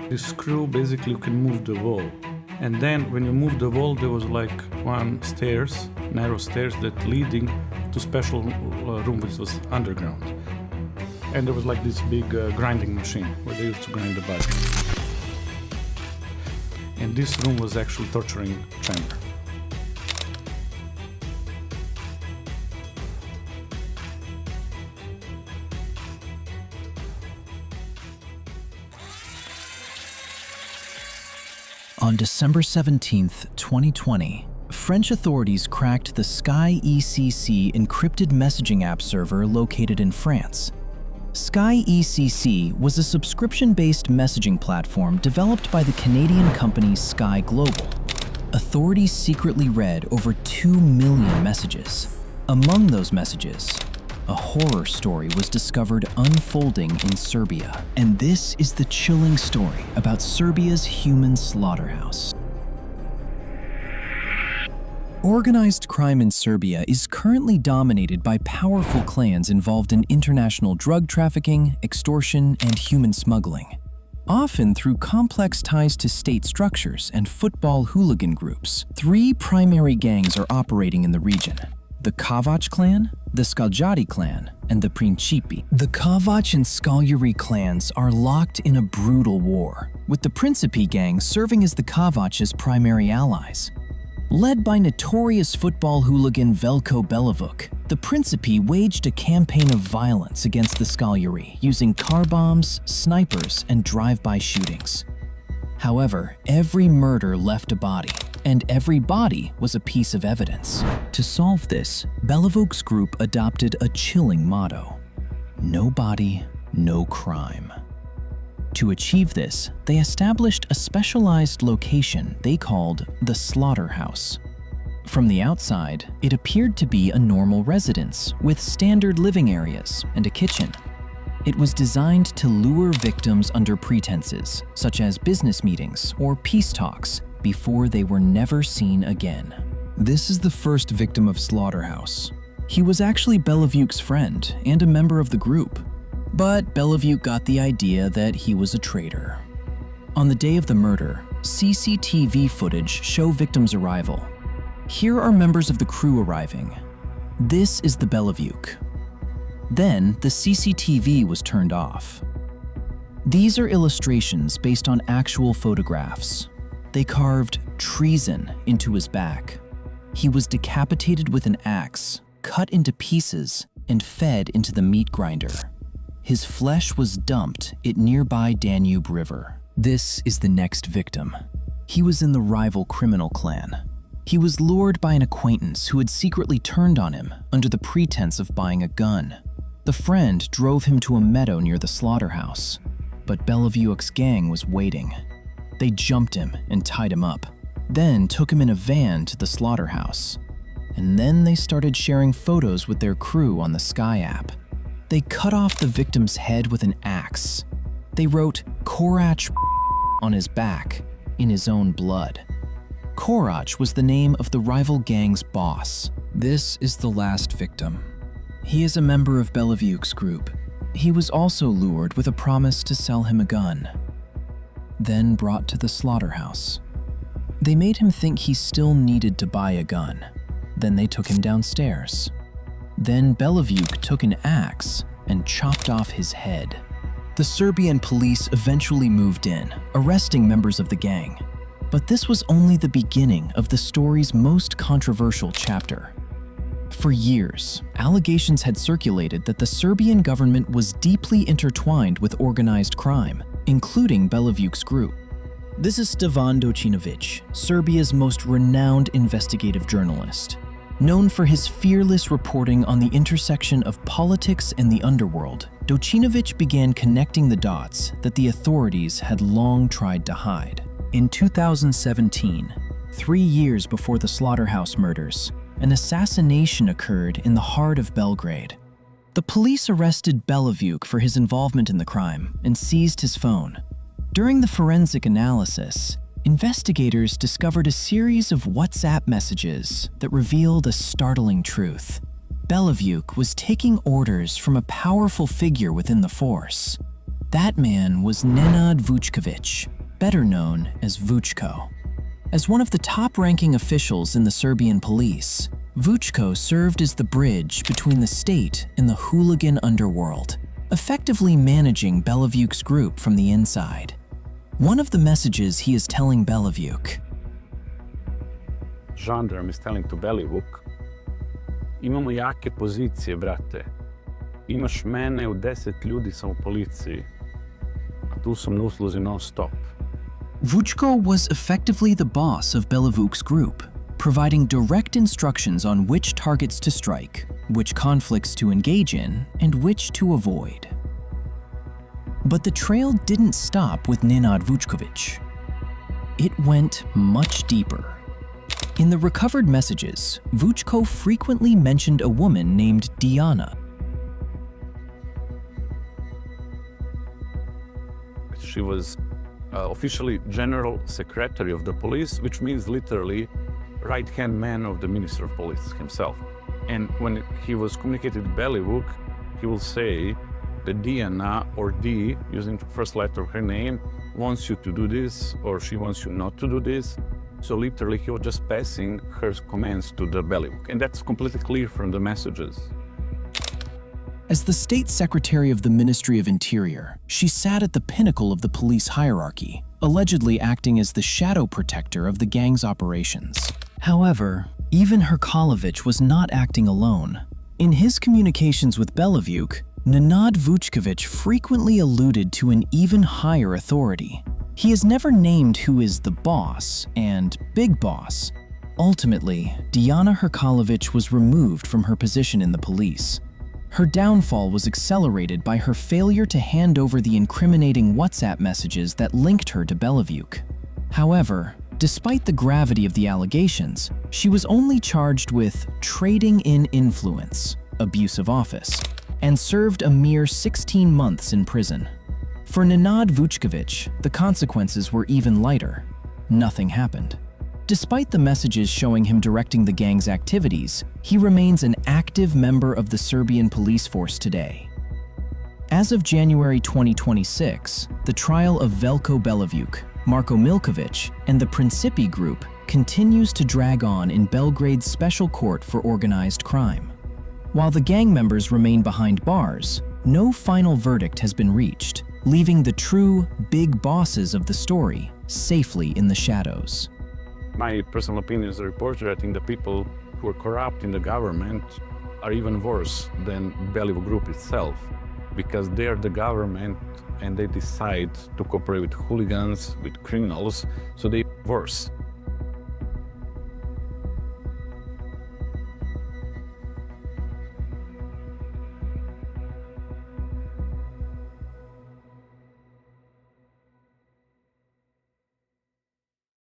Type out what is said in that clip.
This screw, basically you can move the wall. And then when you move the wall, there was like one stairs, narrow stairs that leading to special room which was underground. And there was like this big grinding machine where they used to grind the body. And this room was actually torturing chamber. On December 17, 2020, French authorities cracked the Sky ECC encrypted messaging app server located in France. Sky ECC was a subscription-based messaging platform developed by the Canadian company Sky Global. Authorities secretly read over 2 million messages. Among those messages, a horror story was discovered unfolding in Serbia. And this is the chilling story about Serbia's human slaughterhouse. Organized crime in Serbia is currently dominated by powerful clans involved in international drug trafficking, extortion, and human smuggling, often through complex ties to state structures and football hooligan groups. 3 primary gangs are operating in the region: the Kavac clan, the Skaljari clan, and the Principi. The Kavac and Skaljari clans are locked in a brutal war, with the Principi gang serving as the Kavac's primary allies. Led by notorious football hooligan Veljko Belivuk, the Principi waged a campaign of violence against the Skaljari using car bombs, snipers, and drive-by shootings. However, every murder left a body, and every body was a piece of evidence. To solve this, Belivuk's group adopted a chilling motto: no body, no crime. To achieve this, they established a specialized location they called the Slaughterhouse. From the outside, it appeared to be a normal residence with standard living areas and a kitchen. It was designed to lure victims under pretenses, such as business meetings or peace talks, before they were never seen again. This is the first victim of Slaughterhouse. He was actually Belivuk's friend and a member of the group. But Belivuk got the idea that he was a traitor. On the day of the murder, CCTV footage show victims' arrival. Here are members of the crew arriving. This is the Belivuk. Then the CCTV was turned off. These are illustrations based on actual photographs. They carved treason into his back. He was decapitated with an axe, cut into pieces, and fed into the meat grinder. His flesh was dumped at nearby Danube River. This is the next victim. He was in the rival criminal clan. He was lured by an acquaintance who had secretly turned on him under the pretense of buying a gun. The friend drove him to a meadow near the slaughterhouse, but Belivuk's gang was waiting. They jumped him and tied him up, then took him in a van to the slaughterhouse. And then they started sharing photos with their crew on the Sky app. They cut off the victim's head with an axe. They wrote Korach on his back in his own blood. Korach was the name of the rival gang's boss. This is the last victim. He is a member of Belivuk's group. He was also lured with a promise to sell him a gun, then brought to the slaughterhouse. They made him think he still needed to buy a gun. Then they took him downstairs. Then Belivuk took an axe and chopped off his head. The Serbian police eventually moved in, arresting members of the gang. But this was only the beginning of the story's most controversial chapter. For years, allegations had circulated that the Serbian government was deeply intertwined with organized crime, including Belivuk's group. This is Stevan Dojčinović, Serbia's most renowned investigative journalist. Known for his fearless reporting on the intersection of politics and the underworld, Dojčinović began connecting the dots that the authorities had long tried to hide. In 2017, 3 years before the Slaughterhouse murders, an assassination occurred in the heart of Belgrade. The police arrested Belivuk for his involvement in the crime and seized his phone. During the forensic analysis, investigators discovered a series of WhatsApp messages that revealed a startling truth. Belivuk was taking orders from a powerful figure within the force. That man was Nenad Vučković, better known as Vučko. As one of the top-ranking officials in the Serbian police, Vučko served as the bridge between the state and the hooligan underworld, effectively managing Belivuk's group from the inside. One of the messages he is telling Belivuk. Gendarme is telling to Belivuk, imamo jake pozicije, brate. Imaš mene u 10 ljudi sam u policiji, a tu sam na usluzi non-stop. Vučko was effectively the boss of Belivuk's group, providing direct instructions on which targets to strike, which conflicts to engage in, and which to avoid. But the trail didn't stop with Nenad Vučković. It went much deeper. In the recovered messages, Vučko frequently mentioned a woman named Diana. She was officially General Secretary of the Police, which means literally right-hand man of the Minister of Police himself. And when he was communicating with Belivuk, he will say that Diana, or D, using the first letter of her name, wants you to do this, or she wants you not to do this. So literally, he was just passing her commands to the Belivuk. And that's completely clear from the messages. As the State Secretary of the Ministry of Interior, she sat at the pinnacle of the police hierarchy, allegedly acting as the shadow protector of the gang's operations. However, even Herkalović was not acting alone. In his communications with Belivuk, Nenad Vučković frequently alluded to an even higher authority. He is never named who is the boss and big boss. Ultimately, Diana Herkalović was removed from her position in the police. Her downfall was accelerated by her failure to hand over the incriminating WhatsApp messages that linked her to Belivuk. However, despite the gravity of the allegations, she was only charged with trading in influence, abuse of office, and served a mere 16 months in prison. For Nenad Vučković, the consequences were even lighter. Nothing happened. Despite the messages showing him directing the gang's activities, he remains an active member of the Serbian police force today. As of January 2026, the trial of Veljko Belivuk, Marko Milković, and the Principi group continues to drag on in Belgrade's Special Court for Organized Crime. While the gang members remain behind bars, no final verdict has been reached, leaving the true big bosses of the story safely in the shadows. My personal opinion as a reporter, I think the people who are corrupt in the government are even worse than Belivuk Group itself, because they are the government and they decide to cooperate with hooligans, with criminals, so they're worse.